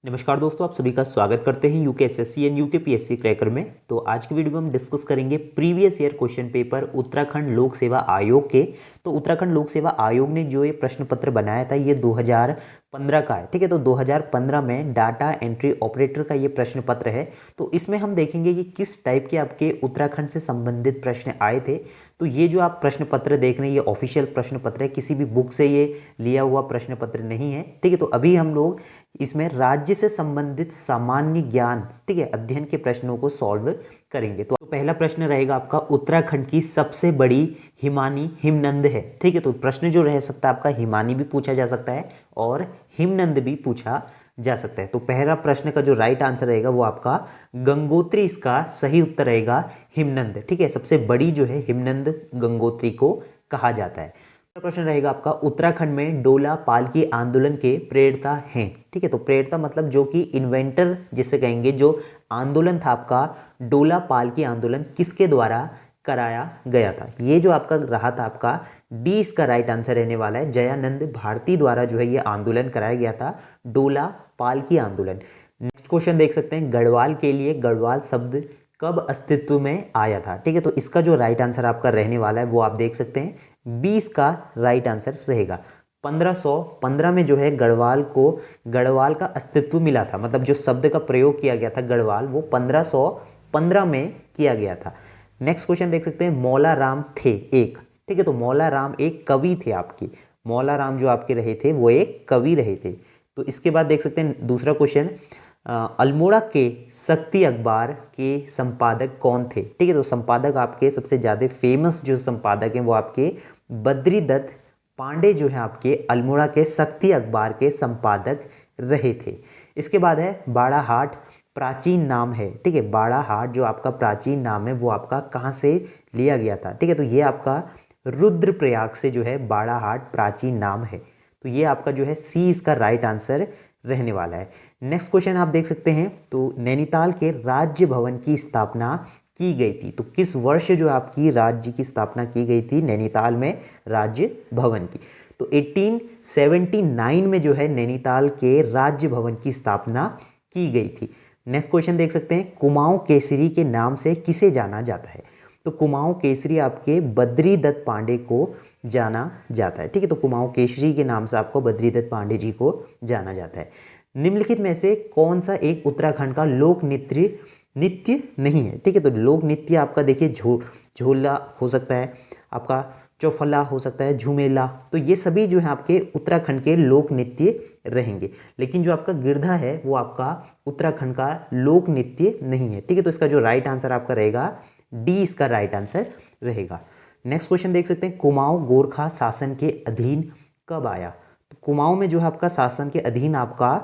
नमस्कार दोस्तों, आप सभी का स्वागत करते हैं यूकेएसएससी एंड यूकेपीएससी क्रैकर में। तो आज की वीडियो में हम डिस्कस करेंगे previous year question paper Uttarakhand लोक सेवा आयोग के। तो उत्तराखंड लोक सेवा आयोग ने जो ये प्रश्न पत्र बनाया था ये 2015 का है, ठीक है। तो 2015 में डाटा एंट्री ऑपरेटर का ये प्रश्न पत्र है। तो इसमें हम देखेंगे कि किस टाइप के आपके उत्तराखंड से संबंधित प्रश्न आए थे। तो ये जो आप प्रश्न पत्र देख रहे हैं ये ऑफिशियल प्रश्न पत्र है, किसी भी बुक से ये लिया हुआ प्रश्न पत्र नहीं है, ठीक है। तो अभी हम लोग इसमें राज्य से संबंधित सामान्य ज्ञान, ठीक है, अध्ययन के प्रश्नों को सॉल्व करेंगे। तो पहला प्रश्न रहेगा आपका, उत्तराखंड की सबसे बड़ी हिमानी हिमनद है, ठीक है। तो प्रश्न जो रह सकता है आपका, हिमानी भी पूछा जा सकता है और हिमनद भी पूछा जा सकता है। तो पहला प्रश्न का जो राइट आंसर रहेगा वो आपका गंगोत्री, इसका सही उत्तर रहेगा हिमनद, ठीक है। सबसे बड़ी जो है हिमनद गंगोत्री को कहा जाता है। प्रश्न रहेगा आपका, उत्तराखंड में डोला पालकी आंदोलन के प्रेरता हैं, ठीक है। तो प्रेरता मतलब जो कि इन्वेंटर जिसे कहेंगे, जो आंदोलन था आपका डोला पालकी आंदोलन, किसके द्वारा कराया गया था। ये जो आपका रहा था आपका डी, इसका राइट आंसर रहने वाला है। जयानंद भारती द्वारा जो है ये आंदोलन कराया गया था, डोला पालकी आंदोलन। नेक्स्ट क्वेश्चन देख सकते हैं, गढ़वाल के लिए गढ़वाल शब्द कब अस्तित्व में आया था, ठीक है। तो इसका जो राइट आंसर आपका रहने वाला है वो आप देख सकते हैं 20 का राइट आंसर रहेगा। 1515 में जो है गढ़वाल को गढ़वाल का अस्तित्व मिला था, मतलब जो शब्द का प्रयोग किया गया था गढ़वाल, वो 1515 में किया गया था। नेक्स्ट क्वेश्चन देख सकते हैं, मौला राम थे एक, ठीक है। तो मौला राम एक कवि थे आपकी, मौला राम जो आपके रहे थे वो एक कवि रहे थे। तो इसके बाद देख सकते हैं दूसरा क्वेश्चन, अल्मोड़ा के शक्ति अखबार के संपादक कौन थे, ठीक है। तो संपादक आपके सबसे ज़्यादा फेमस जो संपादक हैं वो आपके बद्री दत्त पांडे जो है आपके अल्मोड़ा के शक्ति अखबार के संपादक रहे थे। इसके बाद है बाड़ाहाट, प्राचीन नाम है, ठीक है। बाड़ाहाट जो आपका प्राचीन नाम है वो आपका कहाँ से लिया गया था, ठीक है। तो ये आपका रुद्रप्रयाग से जो है बाड़ाहाट प्राचीन नाम है। तो ये आपका जो है सी, इसका राइट आंसर रहने वाला है। नेक्स्ट क्वेश्चन आप देख सकते हैं, तो नैनीताल के राज्य भवन की स्थापना की गई थी। तो किस वर्ष जो आपकी राज्य की स्थापना की गई थी नैनीताल में राज्य भवन की। तो 1879 में जो है नैनीताल के राज्य भवन की स्थापना की गई थी। नेक्स्ट क्वेश्चन देख सकते हैं, कुमाऊं केसरी के नाम से किसे जाना जाता है। तो कुमाऊं केसरी आपके बद्री दत्त पांडे को जाना जाता है, ठीक है। तो कुमाऊं केसरी के नाम से आपको बद्री दत्त पांडे जी को जाना जाता है। निम्नलिखित में से कौन सा एक उत्तराखंड का लोक नृत्य नहीं है, ठीक है। तो लोक नृत्य आपका देखिए झोला हो सकता है, आपका चौफला हो सकता है, झूमेला, तो ये सभी जो है आपके उत्तराखंड के लोक नृत्य रहेंगे। लेकिन जो आपका गिरधा है वो आपका उत्तराखंड का लोक नृत्य नहीं है, ठीक है। तो इसका जो राइट आंसर आपका रहेगा डी, इसका राइट आंसर रहेगा। नेक्स्ट क्वेश्चन देख सकते हैं, कुमाऊं गोरखा शासन के अधीन कब आया। तो कुमाऊं में जो है आपका शासन के अधीन आपका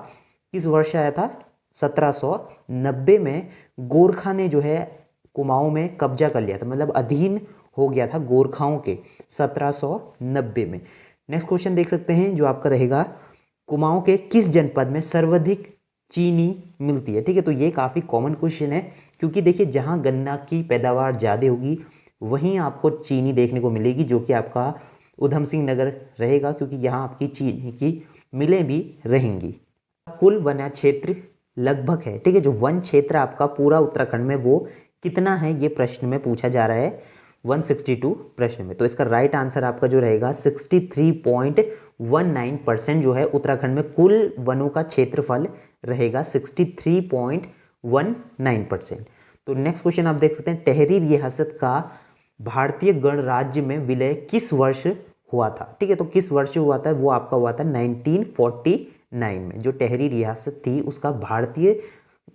किस वर्ष आया था, 1790 में गोरखा ने जो है कुमाऊं में कब्जा कर लिया था, मतलब अधीन हो गया था गोरखाओं के 1790 में। नेक्स्ट क्वेश्चन देख सकते हैं जो आपका रहेगा, कुमाऊं के किस जनपद में सर्वाधिक चीनी मिलती है, ठीक है। तो ये काफ़ी कॉमन क्वेश्चन है, क्योंकि देखिए जहाँ गन्ना की पैदावार ज़्यादा होगी वहीं आपको चीनी देखने को मिलेगी, जो कि आपका उधम सिंह नगर रहेगा, क्योंकि यहाँ आपकी चीनी की मिलें भी रहेंगी। कुल वन क्षेत्र लगभग है, ठीक है। जो वन क्षेत्र आपका पूरा उत्तराखंड में वो कितना है, ये प्रश्न में पूछा जा रहा है 162 प्रश्न में। तो इसका राइट आंसर आपका जो रहेगा 63.19% जो है उत्तराखंड में कुल वनों का क्षेत्रफल रहेगा 63.19%। तो नेक्स्ट क्वेश्चन आप देख सकते हैं, टहरी रियासत का भारतीय गणराज्य में विलय किस वर्ष हुआ था, ठीक है। तो किस वर्ष हुआ था, वो आपका हुआ था 1949 में। जो टहरी रियासत थी उसका भारतीय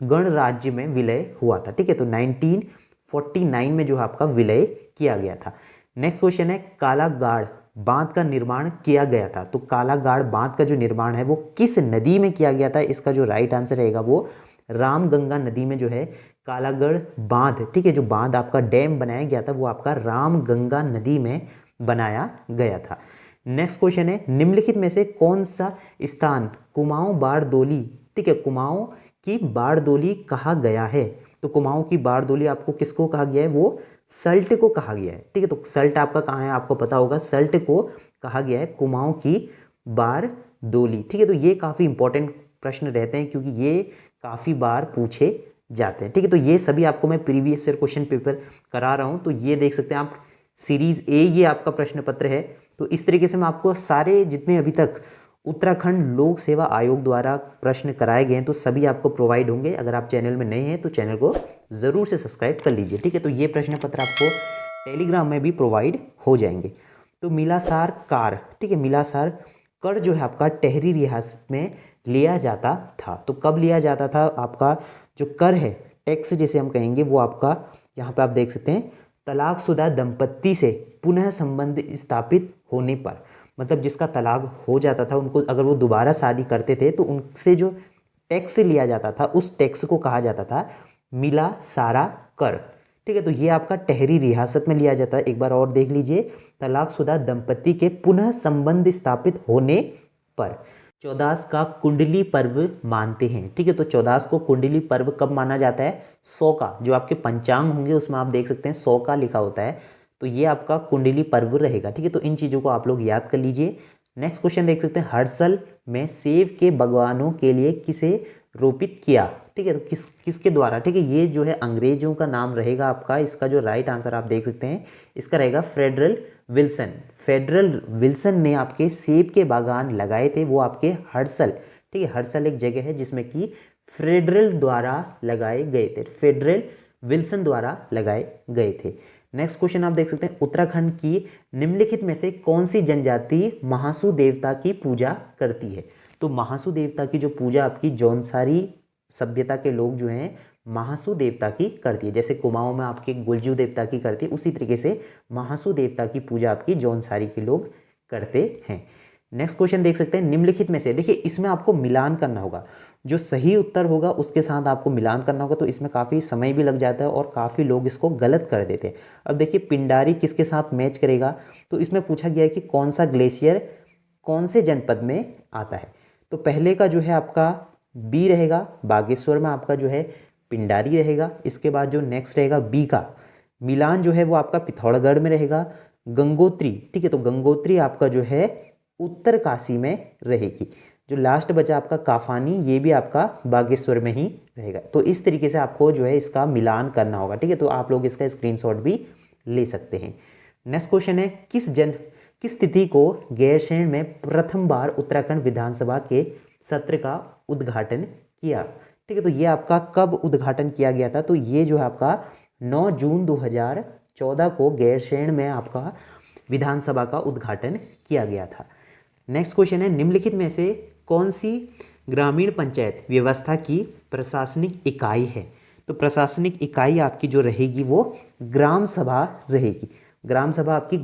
गणराज्य में विलय हुआ था, ठीक है। तो 1949 में जो आपका विलय किया गया था। नेक्स्ट क्वेश्चन है, कालागाड़ बांध का निर्माण किया गया था। तो कालागाड़ बांध का जो निर्माण है वो किस नदी में किया गया था, इसका जो राइट आंसर रहेगा वो रामगंगा नदी में जो है कालागढ़ बांध, ठीक है। जो बांध आपका डैम बनाया गया था वो आपका रामगंगा नदी में बनाया गया था। नेक्स्ट क्वेश्चन है, निम्नलिखित में से कौन सा स्थान कुमाऊं बारदोली, ठीक है, कुमाऊं की बारदोली कहा गया है। तो कुमाऊं की बारदोली आपको किसको कहा गया है, वो सल्ट को कहा गया है, ठीक है। तो सल्ट आपका कहाँ है, आपको पता होगा, सल्ट को कहा गया है कुमाऊं की बारदोली, ठीक है। तो ये काफ़ी इंपॉर्टेंट प्रश्न रहते हैं, क्योंकि ये काफ़ी बार पूछे जाते हैं। ठीक है, तो ये सभी आपको मैं प्रीवियस ईयर क्वेश्चन पेपर करा रहा हूँ। तो ये देख सकते हैं आप, सीरीज ए ये आपका प्रश्न पत्र है। तो इस तरीके से मैं आपको सारे जितने अभी तक उत्तराखंड लोक सेवा आयोग द्वारा प्रश्न कराए गए हैं तो सभी आपको प्रोवाइड होंगे। अगर आप चैनल में नए हैं तो चैनल को ज़रूर से सब्सक्राइब कर लीजिए। ठीक है, तो ये प्रश्न पत्र आपको टेलीग्राम में भी प्रोवाइड हो जाएंगे। तो मिलासार कार, ठीक है, मिलासार कर जो है आपका टेहरी रियासत में लिया जाता था। तो कब लिया जाता था? आपका जो कर है, टैक्स जिसे हम कहेंगे, वो आपका यहाँ पे आप देख सकते हैं तलाकशुदा दंपत्ति से पुनः संबंध स्थापित होने पर, मतलब जिसका तलाक हो जाता था उनको अगर वो दोबारा शादी करते थे तो उनसे जो टैक्स लिया जाता था उस टैक्स को कहा जाता था मिला सारा कर। ठीक है, तो ये आपका टेहरी रियासत में लिया जाता है। एक बार और देख लीजिए, तलाकशुदा दंपत्ति के पुनः संबंध स्थापित होने पर। चौदास का कुंडली पर्व मानते हैं। ठीक है, तो चौदास को कुंडली पर्व कब माना जाता है? 100 का, जो आपके पंचांग होंगे उसमें आप देख सकते हैं 100 का लिखा होता है, तो ये आपका कुंडली पर्व रहेगा। ठीक है, तो इन चीज़ों को आप लोग याद कर लीजिए। नेक्स्ट क्वेश्चन देख सकते हैं, हर्षल में सेब के बागवानों के लिए किसे रोपित किया? ठीक है, तो किसके द्वारा? ठीक है, ये जो है अंग्रेजों का नाम रहेगा आपका। इसका जो राइट आंसर आप देख सकते हैं इसका रहेगा फेडरल विल्सन। फेडरल विल्सन ने आपके सेब के बागान लगाए थे, वो आपके हर्षल, ठीक है, हर्षल एक जगह है जिसमें कि फेडरल द्वारा लगाए गए थे, फेडरल विल्सन द्वारा लगाए गए थे। नेक्स्ट क्वेश्चन आप देख सकते हैं, उत्तराखंड की निम्नलिखित में से कौन सी जनजाति महासू देवता की पूजा करती है? तो महासू देवता की जो पूजा आपकी जौनसारी सभ्यता के लोग जो हैं महासू देवता की करती है। जैसे कुमाऊं में आपके गुलजू देवता की करती है, उसी तरीके से महासू देवता की पूजा आपकी जौनसारी के लोग करते हैं। नेक्स्ट क्वेश्चन देख सकते हैं, निम्नलिखित में से, देखिए इसमें आपको मिलान करना होगा, जो सही उत्तर होगा उसके साथ आपको मिलान करना होगा। तो इसमें काफ़ी समय भी लग जाता है और काफ़ी लोग इसको गलत कर देते हैं। अब देखिए पिंडारी किसके साथ मैच करेगा? तो इसमें पूछा गया है कि कौन सा ग्लेशियर कौन से जनपद में आता है। तो पहले का जो है आपका बी रहेगा, बागेश्वर में आपका जो है पिंडारी रहेगा। इसके बाद जो नेक्स्ट रहेगा बी का मिलान जो है वो आपका पिथौरागढ़ में रहेगा। गंगोत्री, ठीक है, तो गंगोत्री आपका जो है उत्तरकाशी में रहेगी। जो लास्ट बचा आपका काफानी, ये भी आपका बागेश्वर में ही रहेगा। तो इस तरीके से आपको जो है इसका मिलान करना होगा। ठीक है, तो आप लोग इसका स्क्रीनशॉट भी ले सकते हैं। नेक्स्ट क्वेश्चन है, किस तिथि को गैरसैंण में प्रथम बार उत्तराखंड विधानसभा के सत्र का उद्घाटन किया? ठीक है, तो ये आपका कब उद्घाटन किया गया था? तो ये जो है आपका 9 जून 2014 को गैरसैंण में आपका विधानसभा का उद्घाटन किया गया था। नेक्स्ट क्वेश्चन है, निम्नलिखित में से कौन सी ग्रामीण पंचायत व्यवस्था की प्रशासनिक इकाई है? तो प्रशासनिक इकाई आपकी जो रहेगी वो ग्राम सभा रहेगी। ग्राम सभा आपकी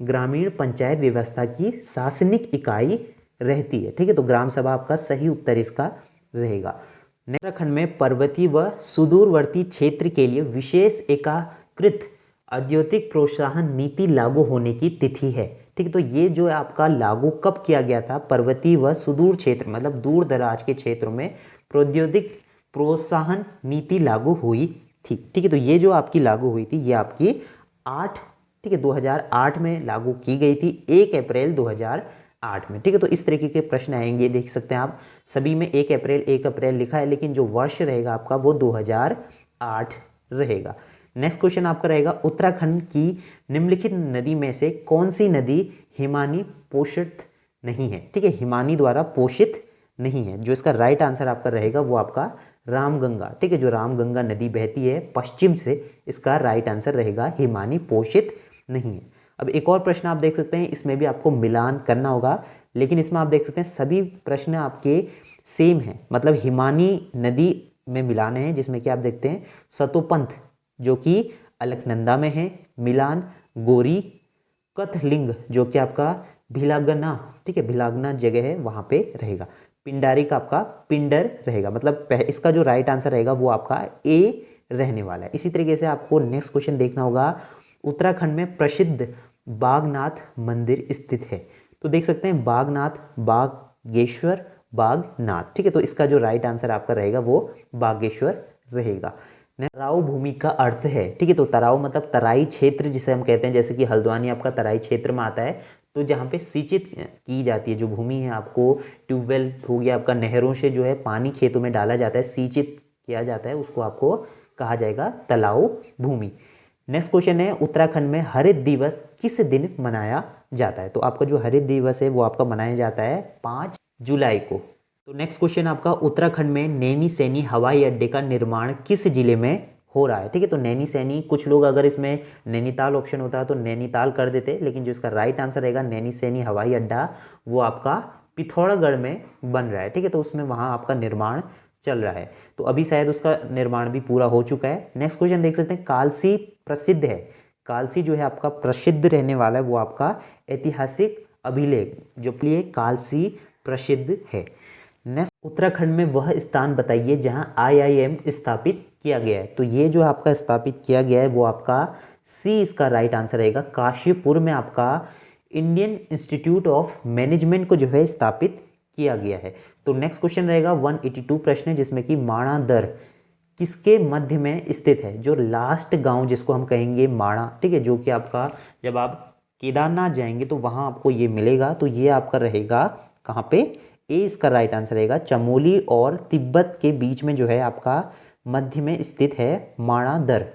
ग्रामीण पंचायत व्यवस्था की शासनिक इकाई रहती है। ठीक है, तो ग्राम सभा आपका सही उत्तर इसका रहेगा। उत्तराखंड में पर्वतीय व सुदूरवर्ती क्षेत्र के लिए विशेष एकीकृत औद्योगिक प्रोत्साहन नीति लागू होने की तिथि है। ठीक है, तो ये जो है आपका लागू कब किया गया था? पर्वतीय व सुदूर क्षेत्र, मतलब दूर दराज के क्षेत्रों में प्रौद्योगिक प्रोत्साहन नीति लागू हुई थी। ठीक है, तो ये जो आपकी लागू हुई थी ये आपकी 2008 में लागू की गई थी, 1 अप्रैल 2008 में। ठीक है, तो इस तरीके के प्रश्न आएंगे, देख सकते हैं आप सभी में 1 अप्रैल लिखा है, लेकिन जो वर्ष रहेगा आपका वो 2008 रहेगा। नेक्स्ट क्वेश्चन आपका रहेगा, उत्तराखंड की निम्नलिखित नदी में से कौन सी नदी हिमानी पोषित नहीं है? ठीक है, हिमानी द्वारा पोषित नहीं है। जो इसका राइट आंसर आपका रहेगा वो आपका रामगंगा। ठीक है, जो रामगंगा नदी बहती है पश्चिम से, इसका राइट आंसर रहेगा हिमानी पोषित नहीं है। अब एक और प्रश्न आप देख सकते हैं, इसमें भी आपको मिलान करना होगा, लेकिन इसमें आप देख सकते हैं सभी प्रश्न आपके सेम हैं, मतलब हिमानी नदी में मिलान है, जिसमें कि आप देखते हैं सतोपंथ जो कि अलकनंदा में है, मिलान गोरी कथलिंग जो कि आपका भिलागना, ठीक है, भिलागना जगह है वहाँ पे रहेगा। पिंडारी का आपका पिंडर रहेगा, मतलब इसका जो राइट आंसर रहेगा वो आपका ए रहने वाला है। इसी तरीके से आपको नेक्स्ट क्वेश्चन देखना होगा, उत्तराखंड में प्रसिद्ध बागनाथ मंदिर स्थित है। तो देख सकते हैं बागनाथ, बागेश्वर, बागनाथ। ठीक है, तो इसका जो राइट आंसर आपका रहेगा वो बागेश्वर रहेगा। तराऊ भूमि का अर्थ है, ठीक है, तो तराऊ मतलब तराई क्षेत्र जिसे हम कहते हैं, जैसे कि हल्द्वानी आपका तराई क्षेत्र में आता है, तो जहाँ पे सिंचित की जाती है जो भूमि है, आपको ट्यूबवेल हो गया आपका, नहरों से जो है पानी खेतों में डाला जाता है, सिंचित किया जाता है, उसको आपको कहा जाएगा तलाऊ भूमि। नेक्स्ट क्वेश्चन है उत्तराखंड में हरित दिवस किस दिन मनाया जाता है? तो आपका जो हरित दिवस है वो आपका मनाया जाता है 5 जुलाई को। तो नेक्स्ट क्वेश्चन आपका उत्तराखंड में नैनी सैनी हवाई अड्डे का निर्माण किस जिले में हो रहा है? ठीक है, तो नैनी सैनी, कुछ लोग अगर इसमें नैनीताल ऑप्शन होता है तो नैनीताल कर देते, लेकिन जो इसका राइट आंसर रहेगा नैनी सैनी हवाई अड्डा, वो आपका पिथौरागढ़ में बन रहा है। ठीक है, तो उसमें वहाँ आपका निर्माण चल रहा है, तो अभी शायद उसका निर्माण भी पूरा हो चुका है। नेक्स्ट क्वेश्चन देख सकते हैं, कालसी प्रसिद्ध है, कालसी जो है आपका प्रसिद्ध रहने वाला है, वो आपका ऐतिहासिक अभिलेख जो प्रिय कालसी प्रसिद्ध है। नेक्स्ट, उत्तराखंड में वह स्थान बताइए जहां IIM स्थापित किया गया है। तो ये जो आपका स्थापित किया गया है वो आपका सी इसका राइट आंसर रहेगा। काशीपुर में आपका इंडियन इंस्टीट्यूट ऑफ मैनेजमेंट को जो है स्थापित किया गया है। तो नेक्स्ट क्वेश्चन रहेगा 182 प्रश्न है, जिसमें कि माणादर किसके मध्य में स्थित है? जो लास्ट गांव जिसको हम कहेंगे माणा, ठीक है, जो कि आपका जब आप केदारनाथ जाएंगे तो वहां आपको ये मिलेगा, तो ये आपका रहेगा कहाँ पे? ए इसका राइट आंसर रहेगा। चमोली और तिब्बत के बीच में जो है आपका मध्य में स्थित है माणादर।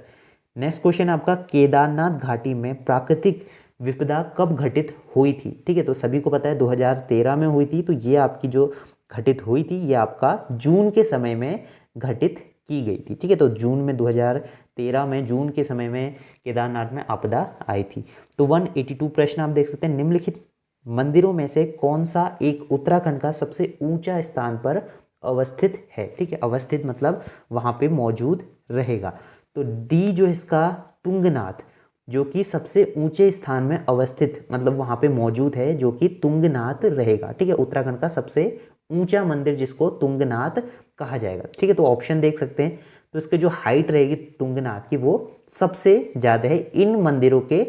नेक्स्ट क्वेश्चन आपका केदारनाथ घाटी में प्राकृतिक विपदा कब घटित हुई थी? ठीक है, तो सभी को पता है 2013 में हुई थी, तो ये आपकी जो घटित हुई थी ये आपका जून के समय में घटित की गई थी। ठीक है, तो जून में 2013 में जून के समय में केदारनाथ में आपदा आई थी। तो 182 प्रश्न आप देख सकते हैं, निम्नलिखित मंदिरों में से कौन सा एक उत्तराखंड का सबसे ऊंचा स्थान पर अवस्थित है? ठीक है, अवस्थित मतलब वहां पे मौजूद रहेगा। तो डी जो इसका तुंगनाथ, जो कि सबसे ऊंचे स्थान में अवस्थित मतलब वहां पे मौजूद है, जो कि तुंगनाथ रहेगा। ठीक है, उत्तराखंड का सबसे ऊंचा मंदिर जिसको तुंगनाथ कहा जाएगा। ठीक है, तो ऑप्शन देख सकते हैं, तो इसके जो हाइट रहेगी तुंगनाथ की वो सबसे ज्यादा है इन मंदिरों के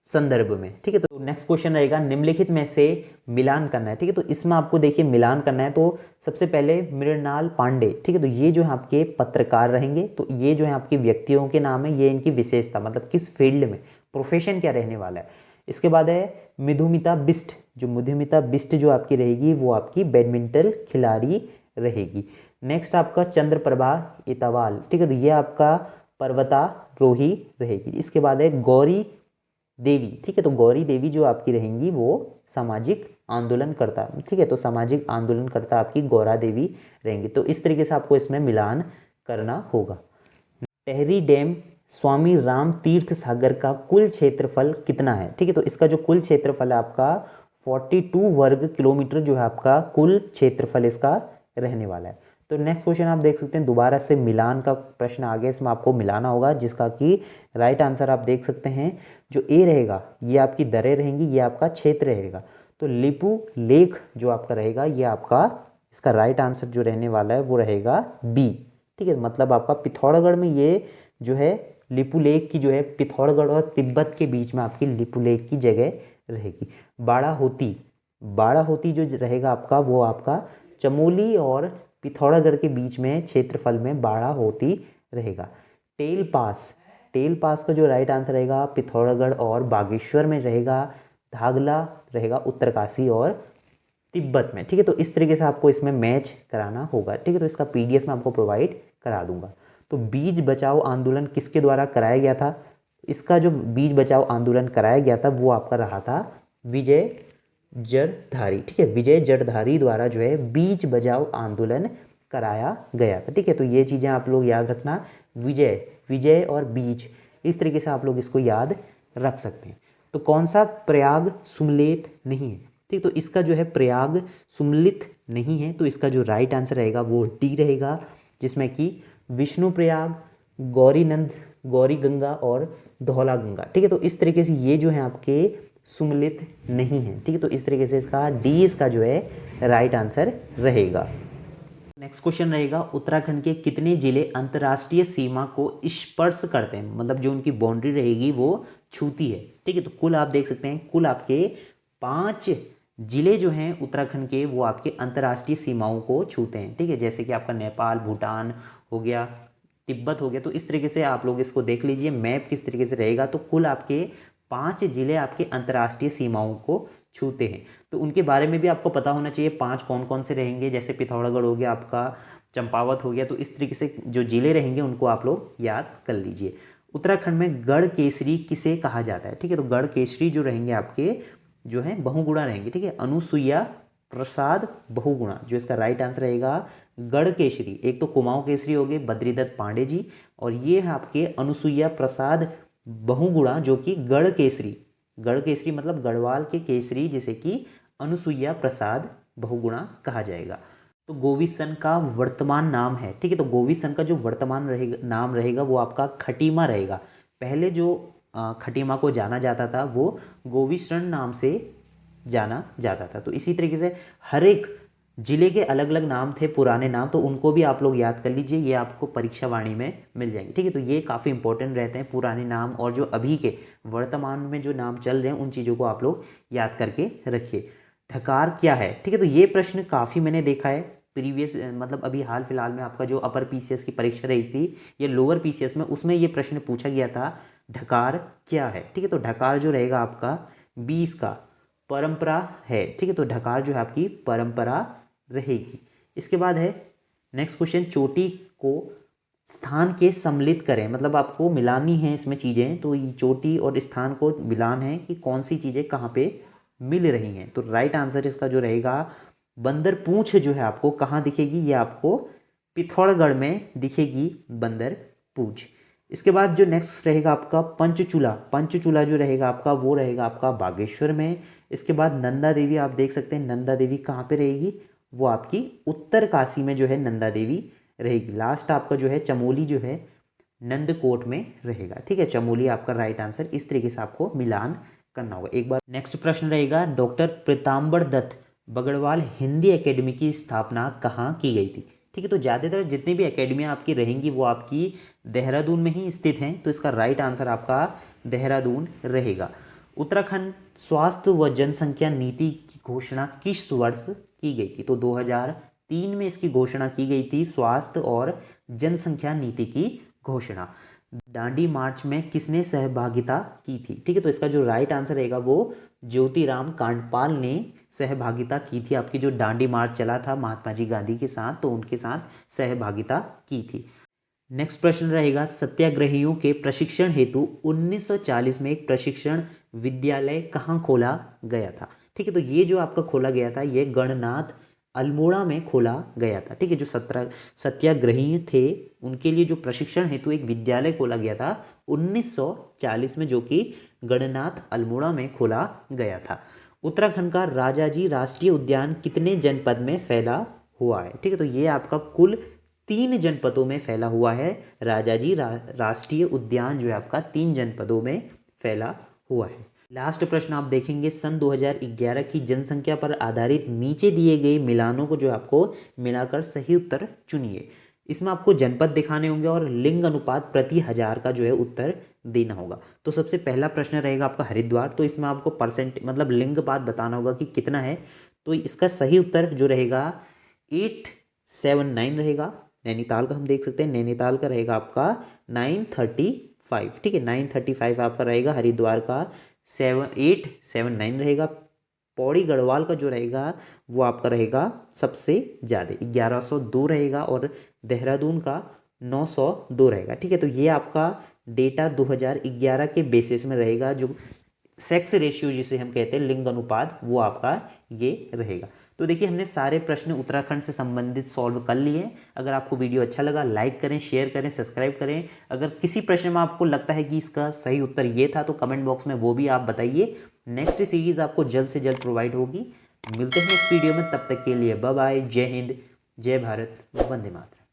संदर्भ में। ठीक है, तो नेक्स्ट क्वेश्चन रहेगा निम्नलिखित में से मिलान करना है। ठीक है, तो इसमें आपको देखिए मिलान करना है, तो सबसे पहले मृणाल पांडे, ठीक है, तो ये जो है आपके पत्रकार रहेंगे, तो ये जो है आपके व्यक्तियों के नाम है, ये इनकी विशेषता मतलब किस फील्ड में, प्रोफेशन क्या रहने वाला है। इसके बाद है मधुमिता बिष्ट, जो मधुमिता बिष्ट जो आपकी रहेगी वो आपकी बैडमिंटन खिलाड़ी रहेगी। नेक्स्ट आपका चंद्रप्रभा इतावाल, ठीक है, तो ये आपका पर्वतारोही रहेगी। इसके बाद है गौरी देवी, ठीक है, तो गौरी देवी जो आपकी रहेंगी वो सामाजिक आंदोलनकर्ता, ठीक है, तो सामाजिक आंदोलनकर्ता आपकी गौरा देवी रहेंगी। तो इस तरीके से आपको इसमें मिलान करना होगा। टेहरी डैम स्वामी राम तीर्थ सागर का कुल क्षेत्रफल कितना है? ठीक है, तो इसका जो कुल क्षेत्रफल है आपका 42 वर्ग किलोमीटर जो है आपका कुल क्षेत्रफल इसका रहने वाला है। तो नेक्स्ट क्वेश्चन आप देख सकते हैं, दोबारा से मिलान का प्रश्न आ गया, इसमें आपको मिलाना होगा, जिसका कि राइट आंसर आप देख सकते हैं, जो ए रहेगा ये आपकी दरें रहेंगी, ये आपका क्षेत्र रहेगा। तो लिपू लेख जो आपका रहेगा ये आपका इसका राइट आंसर जो रहने वाला है वो रहेगा बी। ठीक है, मतलब आपका पिथौरागढ़ में ये जो है लिपू लेक की जो है पिथौरागढ़ और तिब्बत के बीच में आपकी लिपू लेक की जगह रहेगी। बाड़ाहोती जो रहेगा आपका वो आपका चमोली और पिथौरागढ़ के बीच में क्षेत्रफल में बाड़ाहोती रहेगा। टेल पास का जो राइट आंसर रहेगा पिथौरागढ़ और बागेश्वर में रहेगा। धागला रहेगा उत्तरकाशी और तिब्बत में। ठीक है, तो इस तरीके से आपको इसमें मैच कराना होगा। ठीक है, तो इसका PDF में आपको प्रोवाइड करा दूंगा। तो बीज बचाओ आंदोलन किसके द्वारा कराया गया था? इसका जो बीज बचाओ आंदोलन कराया गया था वो आपका रहा था विजय जड़धारी। ठीक है, विजय जड़धारी द्वारा जो है बीज बचाओ आंदोलन कराया गया था। ठीक है, तो ये चीज़ें आप लोग याद रखना, विजय और बीज, इस तरीके से आप लोग इसको याद रख सकते हैं। तो कौन सा प्रयाग सुमलेत नहीं है? ठीक, तो इसका जो है प्रयाग सुमलित नहीं है, तो इसका जो राइट आंसर रहेगा वो डी रहेगा, जिसमें कि विष्णु प्रयाग, गौरीनंद, गौरी गंगा और धौला गंगा। ठीक है, तो इस तरीके से ये जो है आपके सुमलित नहीं है। ठीक है, तो इस तरीके से इसका डी इसका जो है राइट आंसर रहेगा। नेक्स्ट क्वेश्चन रहेगा उत्तराखंड के कितने जिले अंतर्राष्ट्रीय सीमा को स्पर्श करते हैं, मतलब जो उनकी बाउंड्री रहेगी वो छूती है। ठीक है, तो कुल आप देख सकते हैं कुल आपके 5 जिले जो हैं उत्तराखंड के वो आपके अंतर्राष्ट्रीय सीमाओं को छूते हैं। ठीक है, जैसे कि आपका नेपाल, भूटान हो गया, तिब्बत हो गया। तो इस तरीके से आप लोग इसको देख लीजिए मैप किस तरीके से रहेगा। तो कुल आपके 5 जिले आपके अंतर्राष्ट्रीय सीमाओं को छूते हैं, तो उनके बारे में भी आपको पता होना चाहिए 5 कौन कौन से रहेंगे। जैसे पिथौरागढ़ हो गया आपका, चंपावत हो गया, तो इस तरीके से जो जिले रहेंगे उनको आप लोग याद कर लीजिए। उत्तराखंड में गढ़ केसरी किसे कहा जाता है, ठीक है, तो गढ़ केसरी जो रहेंगे आपके जो है बहुगुणा रहेंगे, ठीक है, अनुसुईया प्रसाद बहुगुणा, जो इसका राइट आंसर रहेगा गढ़ केसरी। एक तो कुमाऊं केसरी हो गए बद्रीदत्त पांडे जी, और ये है आपके अनुसुईया प्रसाद बहुगुणा जो कि गढ़ केसरी, गढ़ केसरी मतलब गढ़वाल के केसरी जिसे कि अनुसुईया प्रसाद बहुगुणा कहा जाएगा। तो गोविसन का वर्तमान नाम है, ठीक है, तो गोविसन का जो वर्तमान रहेगा नाम रहेगा वो आपका खटीमा रहेगा। पहले जो खटीमा को जाना जाता था वो गोविसन नाम से जाना जाता था। तो इसी तरीके से हर एक जिले के अलग अलग नाम थे, पुराने नाम, तो उनको भी आप लोग याद कर लीजिए, ये आपको परीक्षा वाणी में मिल जाएंगे, ठीक है। तो ये काफ़ी इंपॉर्टेंट रहते हैं पुराने नाम, और जो अभी के वर्तमान में जो नाम चल रहे हैं उन चीज़ों को आप लोग याद करके रखिए। ढकार क्या है, ठीक है, तो ये प्रश्न काफ़ी मैंने देखा है प्रीवियस, मतलब अभी हाल फिलहाल में आपका जो अपर पीसीएस की परीक्षा रही थी या लोअर पीसीएस में, उसमें ये प्रश्न पूछा गया था ढकार क्या है, ठीक है। तो ढकार जो रहेगा आपका 20 का परंपरा है, ठीक है, तो ढकार जो है आपकी परंपरा रहेगी। इसके बाद है नेक्स्ट क्वेश्चन, चोटी को स्थान के सम्मिलित करें, मतलब आपको मिलानी है इसमें चीज़ें, तो ये चोटी और स्थान को मिलान है कि कौन सी चीज़ें कहाँ पे मिल रही हैं। तो राइट आंसर इसका जो रहेगा बंदर पूंछ जो है आपको कहाँ दिखेगी, ये आपको पिथौरागढ़ में दिखेगी बंदर पूंछ। इसके बाद जो नेक्स्ट रहेगा आपका पंचचूला, पंचचूला जो रहेगा आपका वो रहेगा आपका बागेश्वर में। इसके बाद नंदा देवी आप देख सकते हैं, नंदा देवी कहाँ पे रहेगी, वो आपकी उत्तरकाशी में जो है नंदा देवी रहेगी। लास्ट आपका जो है चमोली जो है नंदकोट में रहेगा, ठीक है, चमोली आपका राइट आंसर। इस तरीके से आपको मिलान करना होगा। एक बार नेक्स्ट प्रश्न रहेगा, डॉक्टर पीताम्बर दत्त बगड़वाल हिंदी एकेडमी की स्थापना कहाँ की गई थी, ठीक है। तो ज़्यादातर जितनी भी एकेडमियाँ आपकी रहेंगी वो आपकी देहरादून में ही स्थित हैं, तो इसका राइट आंसर आपका देहरादून रहेगा। उत्तराखंड स्वास्थ्य व जनसंख्या नीति की घोषणा किस वर्ष की गई थी, तो 2003 में इसकी घोषणा की गई थी, स्वास्थ्य और जनसंख्या नीति की घोषणा। दांडी मार्च में किसने सहभागिता की थी, ठीक है, तो इसका जो राइट आंसर रहेगा वो ज्योतिराम कांडपाल ने सहभागिता की थी। आपकी जो दांडी मार्च चला था महात्मा जी गांधी के साथ, तो उनके साथ सहभागिता की थी। नेक्स्ट प्रश्न रहेगा, सत्याग्रहियों के प्रशिक्षण हेतु 1940 में एक प्रशिक्षण विद्यालय कहाँ खोला गया था, ठीक है, तो ये जो आपका खोला गया था ये गणनाथ अल्मोड़ा में खोला गया था, ठीक है। जो सत्याग्रही थे उनके लिए जो प्रशिक्षण हेतु एक विद्यालय खोला गया था 1940 में, जो कि गणनाथ अल्मोड़ा में खोला गया था। उत्तराखंड का राजाजी राष्ट्रीय उद्यान कितने जनपद में फैला हुआ है, ठीक है, तो ये आपका कुल 3 जनपदों में फैला हुआ है। राजाजी राष्ट्रीय उद्यान जो है आपका 3 जनपदों में फैला हुआ है। लास्ट प्रश्न आप देखेंगे, सन 2011 की जनसंख्या पर आधारित नीचे दिए गए मिलानों को जो आपको मिलाकर सही उत्तर चुनिए। इसमें आपको जनपद दिखाने होंगे और लिंग अनुपात प्रति 1000 का जो है उत्तर देना होगा। तो सबसे पहला प्रश्न रहेगा आपका हरिद्वार, तो इसमें आपको परसेंट मतलब लिंगपात बताना होगा कि कितना है। तो इसका सही उत्तर जो रहेगा 879 रहेगा। नैनीताल का हम देख सकते हैं, नैनीताल का रहेगा आपका 935, ठीक है, 935 आपका रहेगा। हरिद्वार का 879 रहेगा। पौड़ी गढ़वाल का जो रहेगा वो आपका रहेगा सबसे ज़्यादा 1102 रहेगा, और देहरादून का 902 रहेगा, ठीक है। तो ये आपका डेटा 2011 के बेसिस में रहेगा, जो सेक्स रेशियो जिसे हम कहते हैं लिंग अनुपात, वो आपका ये रहेगा। तो देखिए हमने सारे प्रश्न उत्तराखंड से संबंधित सॉल्व कर लिए। अगर आपको वीडियो अच्छा लगा लाइक करें, शेयर करें, सब्सक्राइब करें। अगर किसी प्रश्न में आपको लगता है कि इसका सही उत्तर ये था तो कमेंट बॉक्स में वो भी आप बताइए। नेक्स्ट सीरीज़ आपको जल्द से जल्द प्रोवाइड होगी। मिलते हैं नेक्स्ट वीडियो में, तब तक के लिए बाय बाय। जय हिंद, जय भारत, वंदे मातरम।